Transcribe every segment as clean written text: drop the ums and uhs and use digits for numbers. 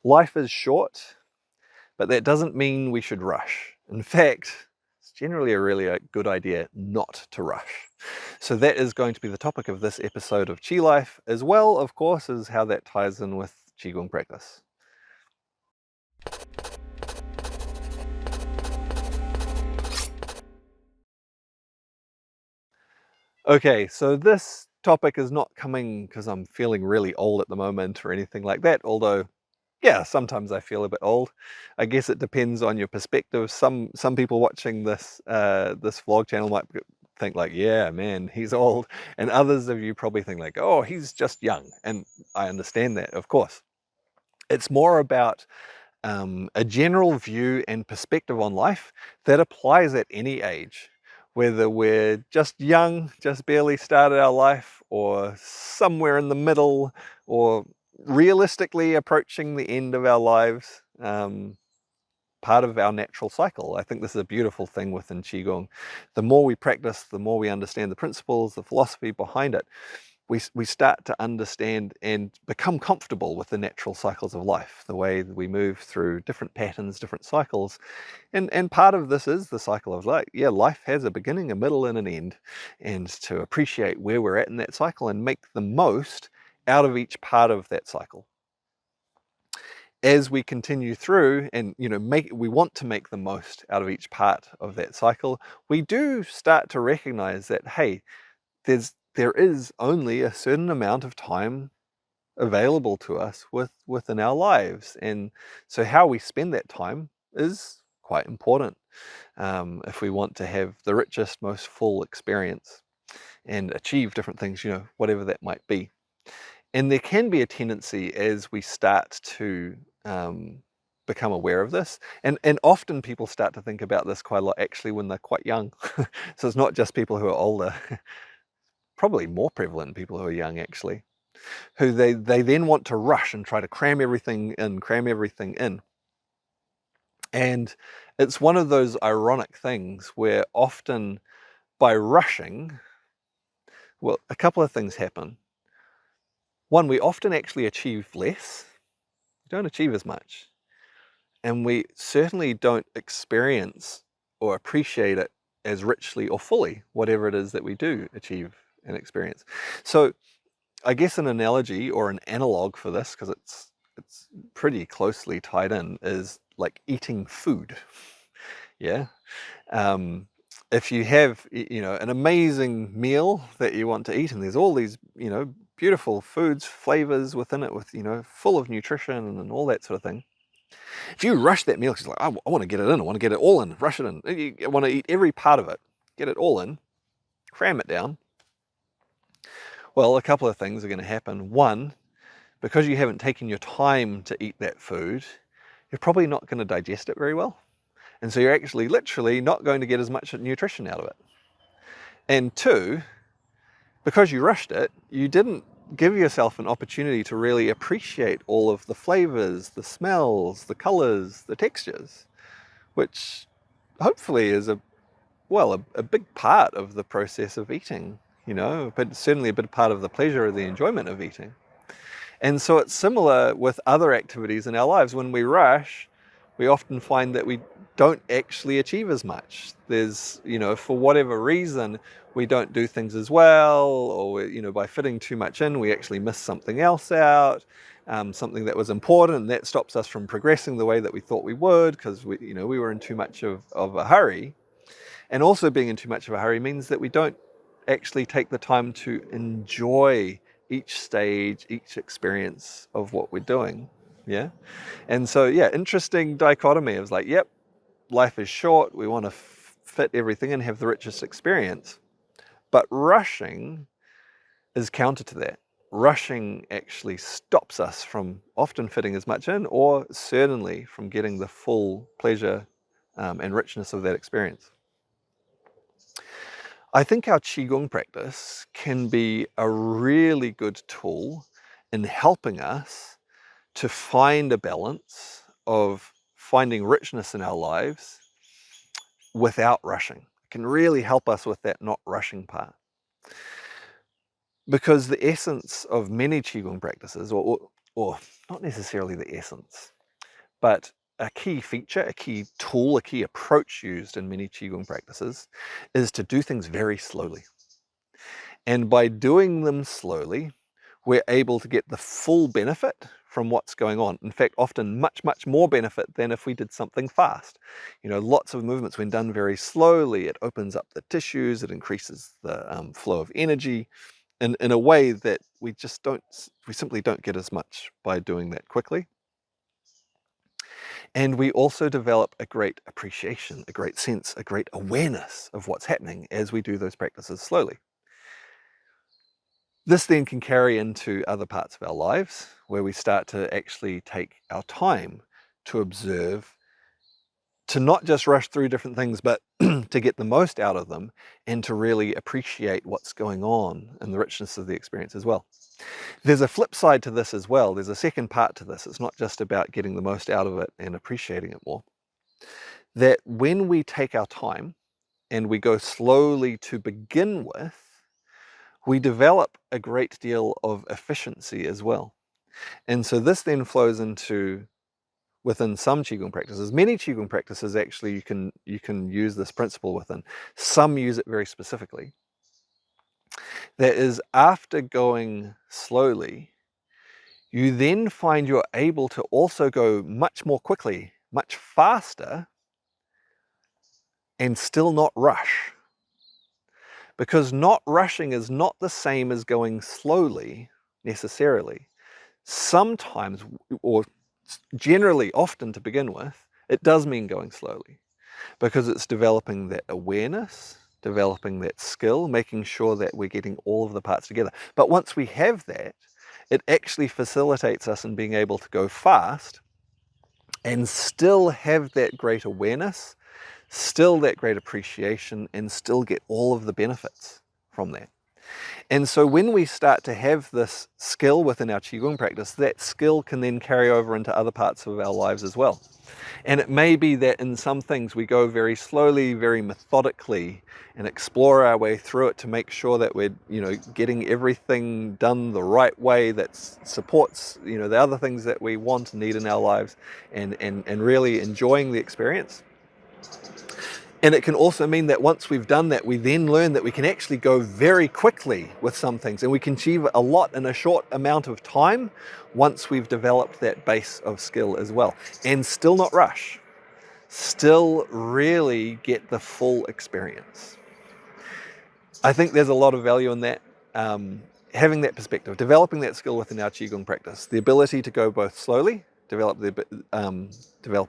Life is short, but that doesn't mean we should rush. In fact, it's generally a good idea not to rush. So that is going to be the topic of this episode of Qi Life, as well, of course, as how that ties in with Qigong practice. Okay, so this topic is not coming because I'm feeling really old at the moment or anything like that, although yeah, sometimes I feel a bit old. I guess it depends on your perspective. Some people watching this this vlog channel might think like, yeah, man, he's old, and others of you probably think like, oh, he's just young. And I understand that, of course. It's more about a general view and perspective on life that applies at any age, whether we're just young, just barely started our life, or somewhere in the middle, or realistically approaching the end of our lives, part of our natural cycle. I think this is a beautiful thing within Qigong. The more we practice, the more we understand the principles, the philosophy behind it, we start to understand and become comfortable with the natural cycles of life, the way that we move through different patterns, different cycles. And part of this is the cycle of life. Yeah, life has a beginning, a middle, and an end. And to appreciate where we're at in that cycle and make the most out of each part of that cycle. As we continue through and we want to make the most out of each part of that cycle, we do start to recognize that, hey, there is only a certain amount of time available to us within our lives, and so how we spend that time is quite important if we want to have the richest, most full experience and achieve different things, whatever that might be. And there can be a tendency as we start to become aware of this, and often people start to think about this quite a lot actually when they're quite young. So it's not just people who are older. Probably more prevalent in people who are young actually, who they then want to rush and try to cram everything in. And it's one of those ironic things where often by rushing, well, a couple of things happen. One, we often actually achieve less. We don't achieve as much. And we certainly don't experience or appreciate it as richly or fully, whatever it is that we do achieve and experience. So I guess an analogy or an analog for this, because it's pretty closely tied in, is like eating food. Yeah. If you have an amazing meal that you want to eat, and there's all these beautiful foods, flavors within it, with full of nutrition and all that sort of thing. If you rush that meal, because like, I want to get it in, I want to get it all in, rush it in, you want to eat every part of it, get it all in, cram it down. Well, a couple of things are going to happen. One, because you haven't taken your time to eat that food, you're probably not going to digest it very well. And so you're actually literally not going to get as much nutrition out of it. And two, because you rushed it, you didn't give yourself an opportunity to really appreciate all of the flavors, the smells, the colors, the textures, which hopefully is a big part of the process of eating, but certainly a big part of the pleasure or the enjoyment of eating. And so it's similar with other activities in our lives. When we rush, we often find that we don't actually achieve as much. There's, for whatever reason, we don't do things as well, or, by fitting too much in, we actually miss something else out, something that was important, and that stops us from progressing the way that we thought we would, because we were in too much of a hurry. And also being in too much of a hurry means that we don't actually take the time to enjoy each stage, each experience of what we're doing. Yeah. And so, yeah, interesting dichotomy. It was like, yep, life is short. We want to fit everything and have the richest experience. But rushing is counter to that. Rushing actually stops us from often fitting as much in, or certainly from getting the full pleasure and richness of that experience. I think our Qigong practice can be a really good tool in helping us to find a balance of finding richness in our lives without rushing. It can really help us with that not rushing part. Because the essence of many Qigong practices, or not necessarily the essence, But a key feature, a key tool, a key approach used in many Qigong practices is to do things very slowly. And by doing them slowly, we're able to get the full benefit from what's going on. In fact, often much, much more benefit than if we did something fast. You know, lots of movements when done very slowly, it opens up the tissues, it increases the flow of energy in a way that we simply don't get as much by doing that quickly. And we also develop a great appreciation, a great sense, a great awareness of what's happening as we do those practices slowly. This then can carry into other parts of our lives where we start to actually take our time to observe, to not just rush through different things, but to get the most out of them and to really appreciate what's going on and the richness of the experience as well. There's a flip side to this as well. There's a second part to this. It's not just about getting the most out of it and appreciating it more. That when we take our time and we go slowly to begin with, we develop a great deal of efficiency as well. And so this then flows into, within some Qigong practices, many Qigong practices actually you can use this principle within. Some use it very specifically. That is, after going slowly, you then find you're able to also go much more quickly, much faster, and still not rush. Because not rushing is not the same as going slowly necessarily. Sometimes, or generally, often to begin with, it does mean going slowly because it's developing that awareness, developing that skill, making sure that we're getting all of the parts together. But once we have that, it actually facilitates us in being able to go fast and still have that great awareness, still that great appreciation, and still get all of the benefits from that. And so when we start to have this skill within our Qigong practice, that skill can then carry over into other parts of our lives as well. And it may be that in some things we go very slowly, very methodically, and explore our way through it to make sure that we're, getting everything done the right way that supports, the other things that we want and need in our lives, and really enjoying the experience. And it can also mean that once we've done that, we then learn that we can actually go very quickly with some things, and we can achieve a lot in a short amount of time once we've developed that base of skill as well. And still not rush, still really get the full experience. I think there's a lot of value in that, having that perspective, developing that skill within our Qigong practice, the ability to go both slowly, develop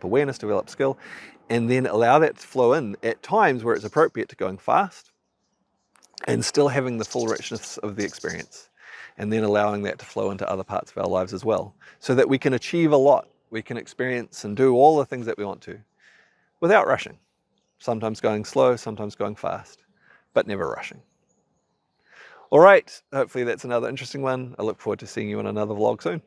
awareness, develop skill, and then allow that to flow in at times where it's appropriate to going fast and still having the full richness of the experience, and then allowing that to flow into other parts of our lives as well, so that we can achieve a lot, we can experience and do all the things that we want to without rushing, sometimes going slow, sometimes going fast, but never rushing. All right, hopefully that's another interesting one. I look forward to seeing you in another vlog soon.